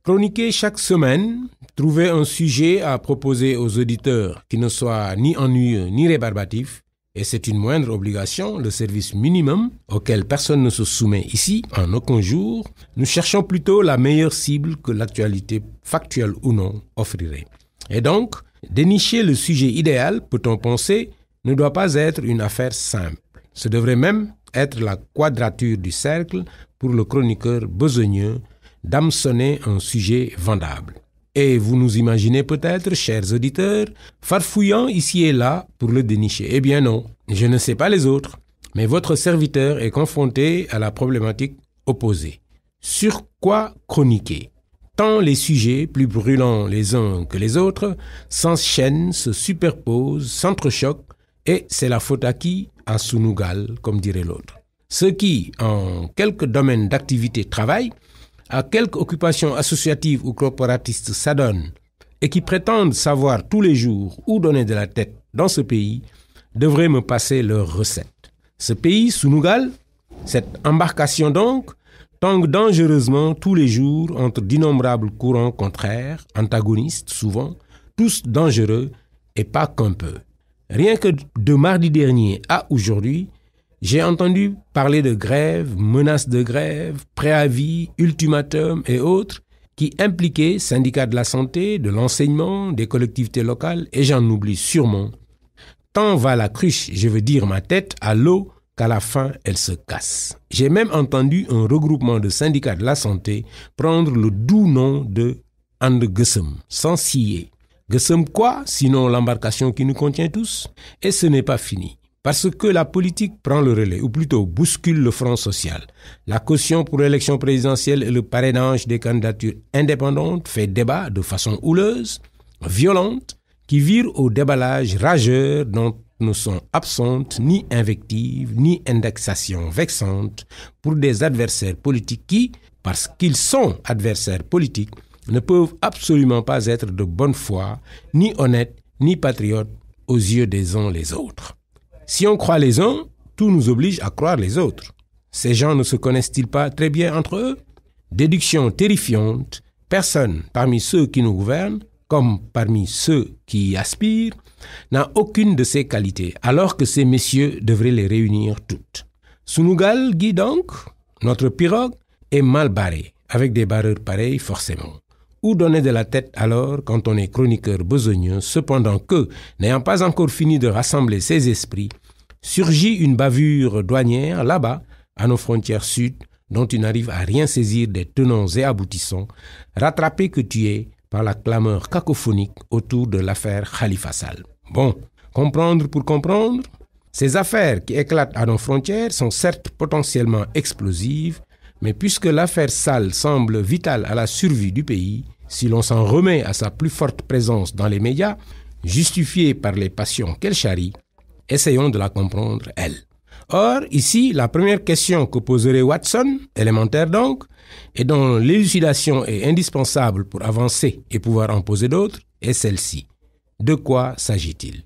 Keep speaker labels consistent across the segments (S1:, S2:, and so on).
S1: Chroniquer chaque semaine, trouver un sujet à proposer aux auditeurs qui ne soit ni ennuyeux ni rébarbatif, et c'est une moindre obligation, le service minimum auquel personne ne se soumet ici, en aucun jour, nous cherchons plutôt la meilleure cible que l'actualité, factuelle ou non, offrirait. Et donc, dénicher le sujet idéal, peut-on penser, ne doit pas être une affaire simple. Ce devrait même être la quadrature du cercle pour le chroniqueur besogneux d'hameçonner un sujet vendable. Et vous nous imaginez peut-être, chers auditeurs, farfouillant ici et là pour le dénicher. Eh bien non, je ne sais pas les autres, mais votre serviteur est confronté à la problématique opposée. Sur quoi chroniquer ? Tant les sujets, plus brûlants les uns que les autres, s'enchaînent, se superposent, s'entrechoquent, et c'est la faute à qui ? À Sunugal, comme dirait l'autre. Ceux qui, en quelques domaines d'activité, travaillent, à quelque occupation associative ou corporatiste s'adonnent et qui prétendent savoir tous les jours où donner de la tête dans ce pays, devraient me passer leurs recettes. Ce pays, Sunugal, cette embarcation donc, tangue dangereusement tous les jours entre d'innombrables courants contraires, antagonistes souvent, tous dangereux et pas qu'un peu. Rien que de mardi dernier à aujourd'hui, j'ai entendu parler de grève, menaces de grève, préavis, ultimatums et autres qui impliquaient syndicats de la santé, de l'enseignement, des collectivités locales et j'en oublie sûrement. Tant va la cruche, je veux dire ma tête, à l'eau qu'à la fin elle se casse. J'ai même entendu un regroupement de syndicats de la santé prendre le doux nom de And Guessum, sans scier. Guessum quoi, sinon l'embarcation qui nous contient tous ? Et ce n'est pas fini. Parce que la politique prend le relais, ou plutôt bouscule le front social. La caution pour l'élection présidentielle et le parrainage des candidatures indépendantes fait débat de façon houleuse, violente, qui vire au déballage rageur dont ne sont absentes ni invectives, ni indexations vexantes pour des adversaires politiques qui, parce qu'ils sont adversaires politiques, ne peuvent absolument pas être de bonne foi, ni honnêtes, ni patriotes aux yeux des uns les autres. Si on croit les uns, tout nous oblige à croire les autres. Ces gens ne se connaissent-ils pas très bien entre eux ? Déduction terrifiante, personne parmi ceux qui nous gouvernent, comme parmi ceux qui y aspirent, n'a aucune de ces qualités, alors que ces messieurs devraient les réunir toutes. Sunugal, Guy donc, notre pirogue, est mal barrée, avec des barreurs pareils forcément. Où donner de la tête alors quand on est chroniqueur besogneux, cependant que, n'ayant pas encore fini de rassembler ses esprits, surgit une bavure douanière là-bas, à nos frontières sud, dont tu n'arrives à rien saisir des tenants et aboutissants, rattrapé que tu es par la clameur cacophonique autour de l'affaire Khalifa Sall. Bon, comprendre pour comprendre, ces affaires qui éclatent à nos frontières sont certes potentiellement explosives, mais puisque l'affaire Sall semble vitale à la survie du pays, si l'on s'en remet à sa plus forte présence dans les médias, justifiée par les passions qu'elle charrie, essayons de la comprendre, elle. Or, ici, la première question que poserait Watson, élémentaire donc, et dont l'élucidation est indispensable pour avancer et pouvoir en poser d'autres, est celle-ci. De quoi s'agit-il ?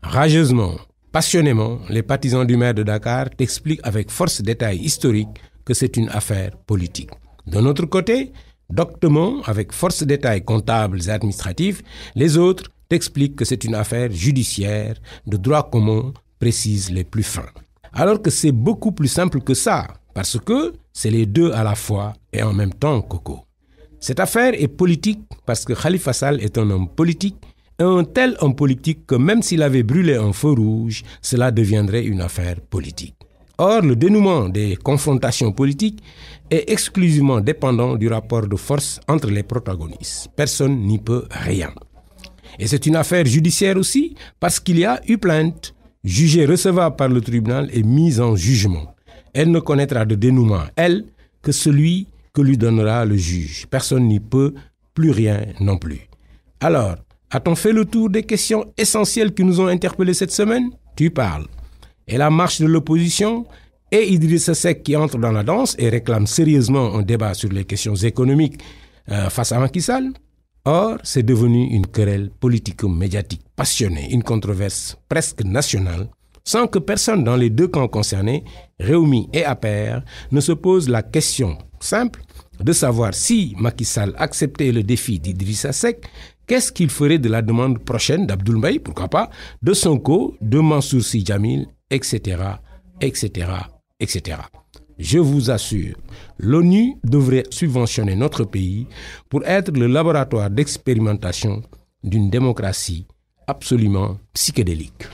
S1: Rageusement, passionnément, les partisans du maire de Dakar t'expliquent avec force détails historiques que c'est une affaire politique. D'un autre côté, doctement, avec force détails comptables et administratifs, les autres t'expliquent que c'est une affaire judiciaire, de droit commun, précisent les plus fins. Alors que c'est beaucoup plus simple que ça, parce que c'est les deux à la fois et en même temps, Coco. Cette affaire est politique parce que Khalifa Sall est un homme politique, et un tel homme politique que même s'il avait brûlé un feu rouge, cela deviendrait une affaire politique. Or, le dénouement des confrontations politiques est exclusivement dépendant du rapport de force entre les protagonistes. Personne n'y peut rien. Et c'est une affaire judiciaire aussi parce qu'il y a eu plainte, jugée recevable par le tribunal et mise en jugement. Elle ne connaîtra de dénouement, elle, que celui que lui donnera le juge. Personne n'y peut plus rien non plus. Alors, a-t-on fait le tour des questions essentielles qui nous ont interpellés cette semaine ? Tu parles. Et la marche de l'opposition, et Idrissa Seck qui entre dans la danse et réclame sérieusement un débat sur les questions économiques face à Macky Sall. Or, c'est devenu une querelle politico-médiatique passionnée, une controverse presque nationale, sans que personne dans les deux camps concernés, Rewmi et APR, ne se pose la question simple, de savoir si Macky Sall acceptait le défi d'Idrissa Seck, qu'est-ce qu'il ferait de la demande prochaine d'Abdoul Mbaye, pourquoi pas, de Sonko, de Mansour Sy Djamil, etc., etc., etc. Je vous assure, l'ONU devrait subventionner notre pays pour être le laboratoire d'expérimentation d'une démocratie absolument psychédélique.